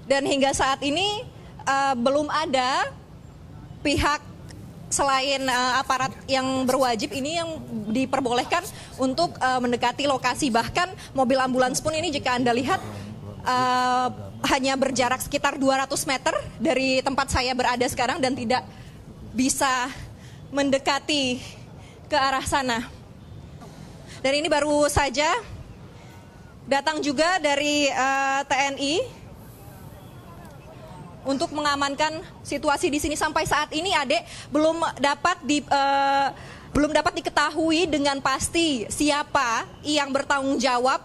Dan hingga saat ini belum ada pihak selain aparat yang berwajib ini yang diperbolehkan untuk mendekati lokasi. Bahkan mobil ambulans pun ini jika Anda lihat hanya berjarak sekitar 200 meter dari tempat saya berada sekarang dan tidak bisa mendekati ke arah sana. Dan ini baru saja datang juga dari TNI untuk mengamankan situasi di sini. Sampai saat ini Adek belum dapat diketahui dengan pasti siapa yang bertanggung jawab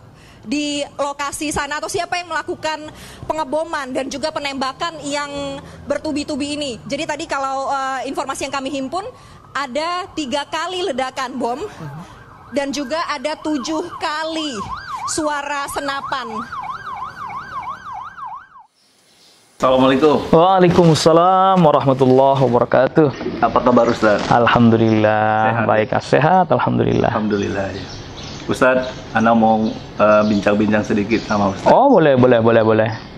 di lokasi sana atau siapa yang melakukan pengeboman dan juga penembakan yang bertubi-tubi ini. Jadi tadi kalau informasi yang kami himpun ada 3 kali ledakan bom dan juga ada 7 kali suara senapan. Assalamualaikum. Waalaikumsalam warahmatullahi wabarakatuh. Apa kabar Ustaz? Alhamdulillah. Sehat, baik, sehat. Alhamdulillah. Alhamdulillah ya. Ustaz, Ana mau bincang-bincang sedikit sama Ustaz. Oh, boleh.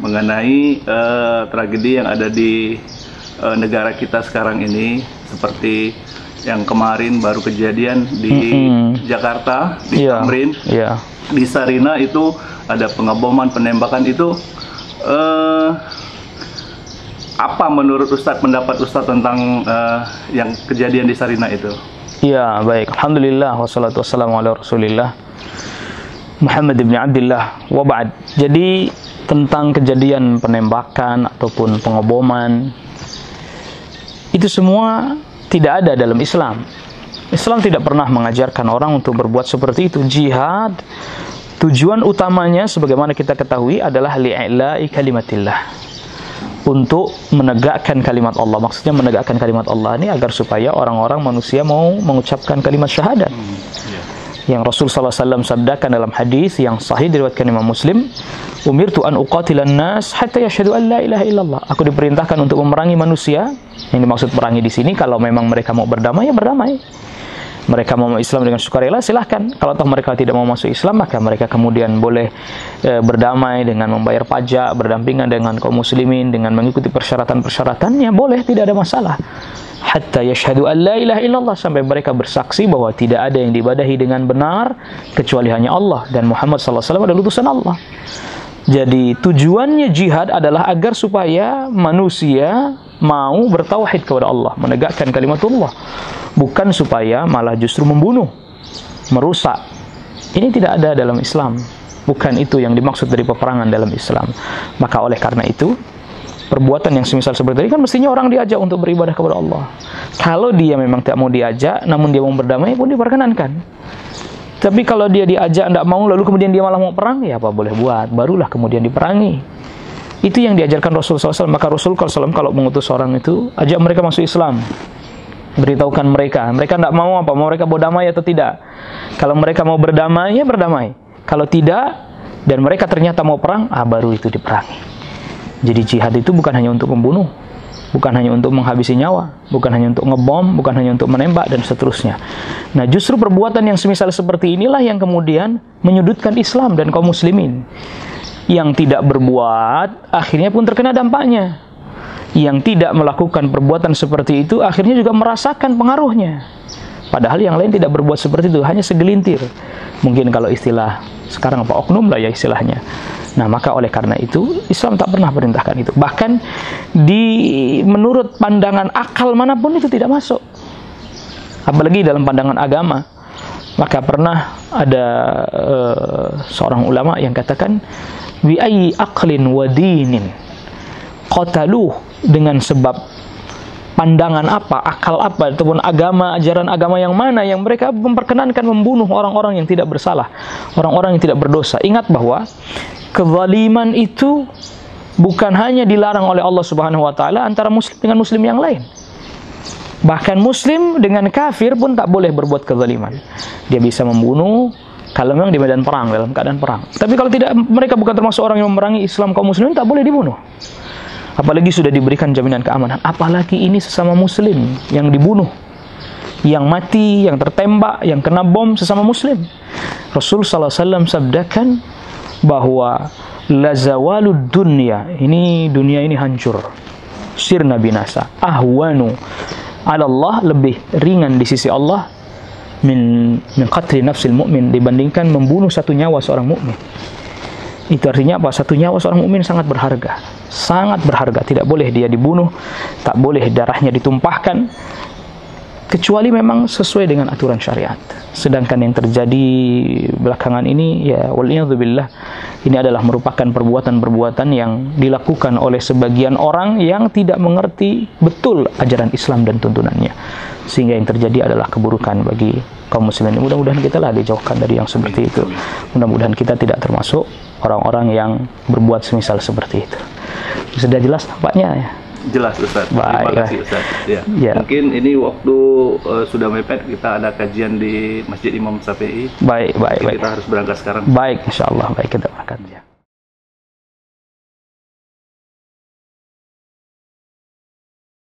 Mengenai tragedi yang ada di negara kita sekarang ini, seperti yang kemarin baru kejadian di Jakarta, di Tamrin, di Sarina itu ada pengeboman, penembakan itu. Apa menurut Ustadz, pendapat Ustadz tentang yang kejadian di Sarina itu? Ya, baik. Alhamdulillah wassalatu wassalamu ala Rasulillah Muhammad ibn Abdillah wa ba'd. Jadi tentang kejadian penembakan ataupun pengeboman itu semua tidak ada dalam Islam. Islam tidak pernah mengajarkan orang untuk berbuat seperti itu. Jihad tujuan utamanya sebagaimana kita ketahui adalah li'ila'i kalimatillah, untuk menegakkan kalimat Allah. Maksudnya menegakkan kalimat Allah ini agar supaya orang-orang manusia mau mengucapkan kalimat syahadat. Yang Rasul SAW sabdakan dalam hadis yang sahih diriwayatkan Imam Muslim, umirtu an uqatilan nas hatta yashhadu an la ilaha illallah. Aku diperintahkan untuk memerangi manusia. Yang dimaksud perangi di sini, kalau memang mereka mau berdamai, ya berdamai. Mereka mau Islam dengan sukarela, silahkan. Kalau toh mereka tidak mau masuk Islam, maka mereka kemudian boleh berdamai dengan membayar pajak, berdampingan dengan kaum muslimin, dengan mengikuti persyaratan-persyaratannya, boleh, tidak ada masalah. Hatta yashhadu an la ilaha illallah, sampai mereka bersaksi bahwa tidak ada yang diibadahi dengan benar kecuali hanya Allah, dan Muhammad SAW adalah utusan Allah. Jadi tujuannya jihad adalah agar supaya manusia mau bertauhid kepada Allah, menegakkan kalimatullah, bukan supaya malah justru membunuh, merusak. Ini tidak ada dalam Islam. Bukan itu yang dimaksud dari peperangan dalam Islam. Maka oleh karena itu, perbuatan yang semisal seperti ini kan mestinya orang diajak untuk beribadah kepada Allah. Kalau dia memang tidak mau diajak, namun dia mau berdamai, pun diperkenankan. Tapi kalau dia diajak tidak mau, lalu kemudian dia malah mau perang, ya apa boleh buat, barulah kemudian diperangi. Itu yang diajarkan Rasulullah SAW. Maka Rasulullah SAW kalau mengutus orang itu, ajak mereka masuk Islam, beritahukan mereka tidak mau apa, mau mereka berdamai atau tidak. Kalau mereka mau berdamai, ya berdamai. Kalau tidak, dan mereka ternyata mau perang, baru itu diperangi. Jadi jihad itu bukan hanya untuk membunuh, bukan hanya untuk menghabisi nyawa, bukan hanya untuk ngebom, bukan hanya untuk menembak, dan seterusnya. Nah, justru perbuatan yang semisal seperti inilah yang kemudian menyudutkan Islam dan kaum muslimin. Yang tidak berbuat, akhirnya pun terkena dampaknya. Yang tidak melakukan perbuatan seperti itu, akhirnya juga merasakan pengaruhnya. Padahal yang lain tidak berbuat seperti itu, hanya segelintir. Mungkin kalau istilah sekarang apa, oknum lah ya istilahnya. Nah, maka oleh karena itu, Islam tak pernah perintahkan itu. Bahkan menurut pandangan akal manapun itu tidak masuk. Apalagi dalam pandangan agama. Maka pernah ada seorang ulama yang katakan, bi ayyi aqlin wa dinin qataluh, dengan sebab pandangan apa, akal apa, ataupun agama, ajaran agama yang mana yang mereka memperkenankan membunuh orang-orang yang tidak bersalah, orang-orang yang tidak berdosa. Ingat bahwa kezaliman itu bukan hanya dilarang oleh Allah Subhanahu wa taala antara muslim dengan muslim yang lain. Bahkan muslim dengan kafir pun tak boleh berbuat kezaliman. Dia bisa membunuh kalau memang di medan perang, dalam keadaan perang. Tapi kalau tidak, mereka bukan termasuk orang yang memerangi Islam, kaum muslimin tak boleh dibunuh. Apalagi sudah diberikan jaminan keamanan. Apalagi ini sesama muslim yang dibunuh, yang mati, yang tertembak, yang kena bom, sesama muslim. Rasul sallallahu alaihi wasallam sabdakan bahwa la zawalud dunya, ini dunia ini hancur, sirna binasa, ahwanu ala Allah, lebih ringan di sisi Allah min qatli nafsil mu'min, dibandingkan membunuh satu nyawa seorang mukmin. Itu artinya apa? Satu nyawa seorang mukmin sangat berharga, tidak boleh dia dibunuh, tak boleh darahnya ditumpahkan, kecuali memang sesuai dengan aturan syariat. Sedangkan yang terjadi belakangan ini, ya waliyadzubillah, ini adalah merupakan perbuatan-perbuatan yang dilakukan oleh sebagian orang yang tidak mengerti betul ajaran Islam dan tuntunannya, sehingga yang terjadi adalah keburukan bagi kaum muslimin. Mudah-mudahan kita lah dijauhkan dari yang seperti itu. Mudah-mudahan kita tidak termasuk orang-orang yang berbuat semisal seperti itu. Sudah jelas nampaknya ya? Jelas Ustaz. Terima kasih Ustaz. Ya. Ya. Mungkin ini waktu sudah mepet, kita ada kajian di Masjid Imam Syafi'i. Baik. Kita harus berangkat sekarang. Baik, insyaallah. Baik, kita berangkat ya.